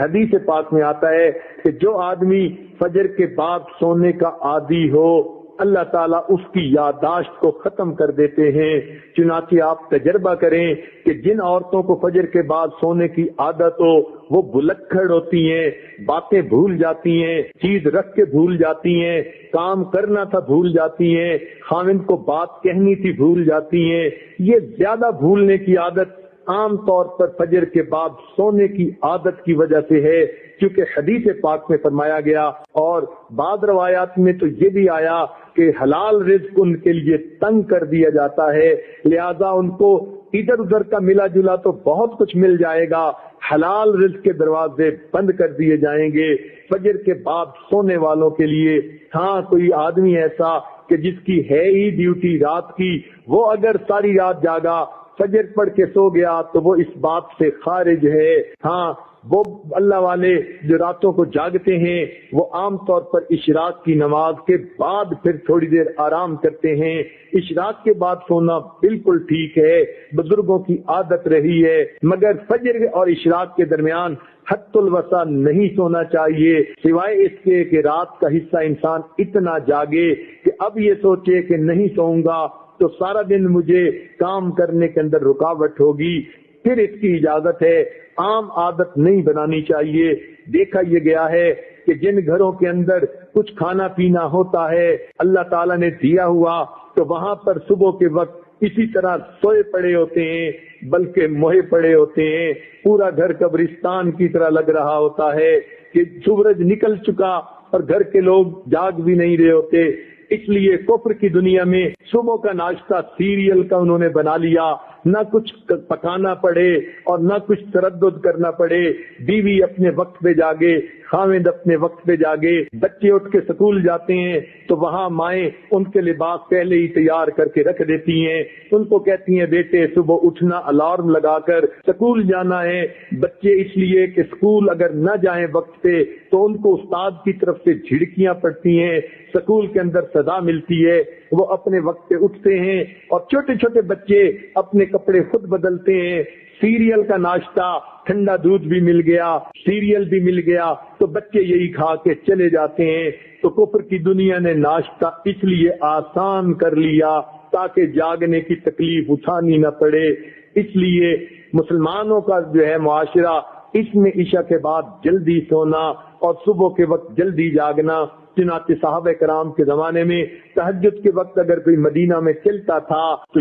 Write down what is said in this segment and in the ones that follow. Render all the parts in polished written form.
حدیث پاک میں آتا ہے کہ جو آدمی فجر کے بعد سونے کا عادی ہو اللہ تعالیٰ اس کی یادداشت کو ختم کر دیتے ہیں۔ چنانچہ آپ تجربہ کریں کہ جن عورتوں کو فجر کے بعد سونے کی عادت ہو وہ بلکھڑ ہوتی ہیں، باتیں بھول جاتی ہیں، چیز رکھ کے بھول جاتی ہیں، کام کرنا تھا بھول جاتی ہیں، خاوند کو بات کہنی تھی بھول جاتی ہیں۔ یہ زیادہ بھولنے کی عادت عام طور پر فجر کے بعد سونے کی عادت کی وجہ سے ہے، کیونکہ حدیث پاک میں فرمایا گیا اور بعض روایات میں تو یہ بھی آیا کہ حلال رزق ان کے لیے تنگ کر دیا جاتا ہے، لہذا ان کو ادھر ادھر کا ملا جلا تو بہت کچھ مل جائے گا، حلال رزق کے دروازے بند کر دیے جائیں گے فجر کے بعد سونے والوں کے لیے۔ ہاں کوئی آدمی ایسا کہ جس کی ہے ہی ڈیوٹی رات کی، وہ اگر ساری رات جاگا فجر پڑھ کے سو گیا تو وہ اس بات سے خارج ہے۔ ہاں وہ اللہ والے جو راتوں کو جاگتے ہیں وہ عام طور پر اشراق کی نماز کے بعد پھر تھوڑی دیر آرام کرتے ہیں۔ اشراق کے بعد سونا بالکل ٹھیک ہے، بزرگوں کی عادت رہی ہے، مگر فجر اور اشراق کے درمیان حد الوسع نہیں سونا چاہیے، سوائے اس کے کہ رات کا حصہ انسان اتنا جاگے کہ اب یہ سوچے کہ نہیں سوؤں گا تو سارا دن مجھے کام کرنے کے اندر رکاوٹ ہوگی، پھر اس کی اجازت ہے۔ عام عادت نہیں بنانی چاہیے۔ دیکھا یہ گیا ہے کہ جن گھروں کے اندر کچھ کھانا پینا ہوتا ہے اللہ تعالیٰ نے دیا ہوا تو وہاں پر صبح کے وقت اسی طرح سوئے پڑے ہوتے ہیں، بلکہ موہے پڑے ہوتے ہیں، پورا گھر قبرستان کی طرح لگ رہا ہوتا ہے کہ سورج نکل چکا اور گھر کے لوگ جاگ بھی نہیں رہے ہوتے۔ اس لیے کفر کی دنیا میں صبح کا ناشتہ سیریل کا انہوں نے بنا لیا، نہ کچھ پکانا پڑے اور نہ کچھ تردد کرنا پڑے، بیوی اپنے وقت پہ جاگے، خاوند اپنے وقت پہ جاگے، بچے اٹھ کے سکول جاتے ہیں تو وہاں مائیں ان کے لباس پہلے ہی تیار کر کے رکھ دیتی ہیں، ان کو کہتی ہیں بیٹے صبح اٹھنا الارم لگا کر سکول جانا ہے۔ بچے اس لیے کہ سکول اگر نہ جائیں وقت پہ تو ان کو استاد کی طرف سے جھڑکیاں پڑتی ہیں، سکول کے اندر سزا ملتی ہے، وہ اپنے وقت پہ اٹھتے ہیں اور چھوٹے چھوٹے بچے اپنے کپڑے خود بدلتے ہیں۔ سیریل کا ناشتہ، ٹھنڈا دودھ بھی مل گیا، سیریل بھی مل گیا تو بچے یہی کھا کے چلے جاتے ہیں۔ تو کفر کی دنیا نے ناشتہ اس لیے آسان کر لیا تاکہ جاگنے کی تکلیف اٹھانی نہ پڑے۔ اس لیے مسلمانوں کا جو ہے معاشرہ اس میں عشاء کے بعد جلدی سونا اور صبح کے وقت جلدی جاگنا۔ چنانچہ صحابہ کرام کے زمانے میں تہجد کے وقت اگر کوئی مدینہ میں چلتا تھا تو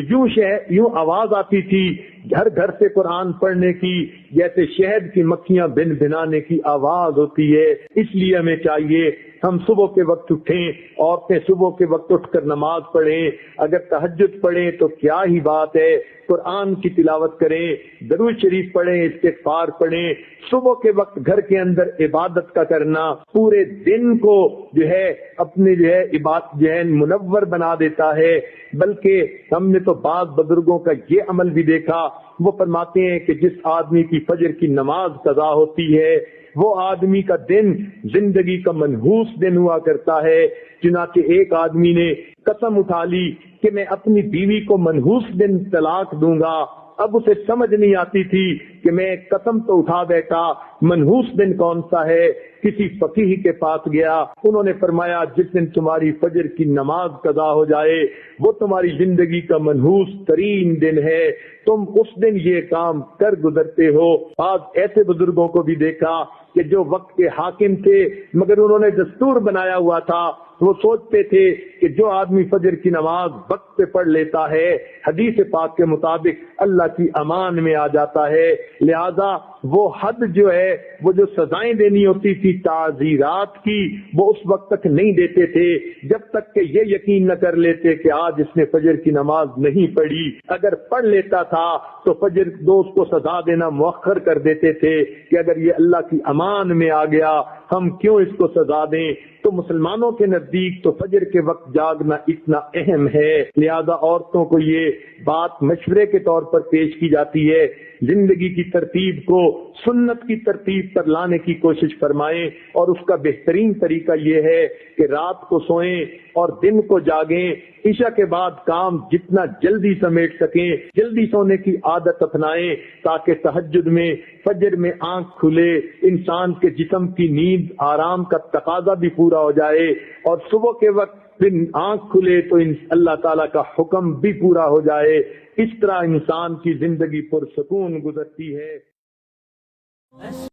یوں آواز آتی تھی گھر گھر سے قرآن پڑھنے کی، جیسے شہد کی مکھیاں بن بنانے کی آواز ہوتی ہے۔ اس لیے ہمیں چاہیے ہم صبح کے وقت اٹھیں، عورتیں صبح کے وقت اٹھ کر نماز پڑھیں، اگر تہجد پڑھیں تو کیا ہی بات ہے، قرآن کی تلاوت کریں، درود شریف پڑھیں، استغفار پڑھیں۔ صبح کے وقت گھر کے اندر عبادت کا کرنا پورے دن کو جو ہے اپنے جو ہے عبادت جو ہے منور بنا دیتا ہے۔ بلکہ ہم نے تو بعض بزرگوں کا یہ عمل بھی دیکھا، وہ فرماتے ہیں کہ جس آدمی کی فجر کی نماز قضا ہوتی ہے وہ آدمی کا دن زندگی کا منحوس دن ہوا کرتا ہے۔ چنانچہ ایک آدمی نے قسم اٹھا لی کہ میں اپنی بیوی کو منحوس دن طلاق دوں گا۔ اب اسے سمجھ نہیں آتی تھی کہ میں قسم تو اٹھا بیٹھا، منحوس دن کون سا ہے؟ کسی فقیہ کے پاس گیا، انہوں نے فرمایا جس دن تمہاری فجر کی نماز قضا ہو جائے وہ تمہاری زندگی کا منحوس ترین دن ہے، تم اس دن یہ کام کر گزرتے ہو۔ آج ایسے بزرگوں کو بھی دیکھا کہ جو وقت کے حاکم تھے مگر انہوں نے دستور بنایا ہوا تھا، وہ سوچتے تھے کہ جو آدمی فجر کی نماز وقت پہ پڑھ لیتا ہے حدیث پاک کے مطابق اللہ کی امان میں آ جاتا ہے، لہذا وہ حد جو ہے وہ جو سزائیں دینی ہوتی تھی تعزیرات کی وہ اس وقت تک نہیں دیتے تھے جب تک کہ یہ یقین نہ کر لیتے کہ آج اس نے فجر کی نماز نہیں پڑھی۔ اگر پڑھ لیتا تھا تو فجر دوست کو سزا دینا مؤخر کر دیتے تھے کہ اگر یہ اللہ کی امان میں آ گیا ہم کیوں اس کو سزا دیں۔ تو مسلمانوں کے نزدیک تو فجر کے وقت جاگنا اتنا اہم ہے، لہذا عورتوں کو یہ بات مشورے کے طور پر پیش کی جاتی ہے زندگی کی ترتیب کو سنت کی ترتیب پر لانے کی کوشش فرمائیں، اور اس کا بہترین طریقہ یہ ہے کہ رات کو سوئیں اور دن کو جاگیں، عشاء کے بعد کام جتنا جلدی سمیٹ سکیں جلدی سونے کی عادت اپنائیں، تاکہ تہجد میں فجر میں آنکھ کھلے، انسان کے جسم کی نیند آرام کا تقاضا بھی پورا ہو جائے، اور صبح کے وقت پھر آنکھ کھلے تو اللہ تعالیٰ کا حکم بھی پورا ہو جائے۔ اس طرح انسان کی زندگی پرسکون گزرتی ہے۔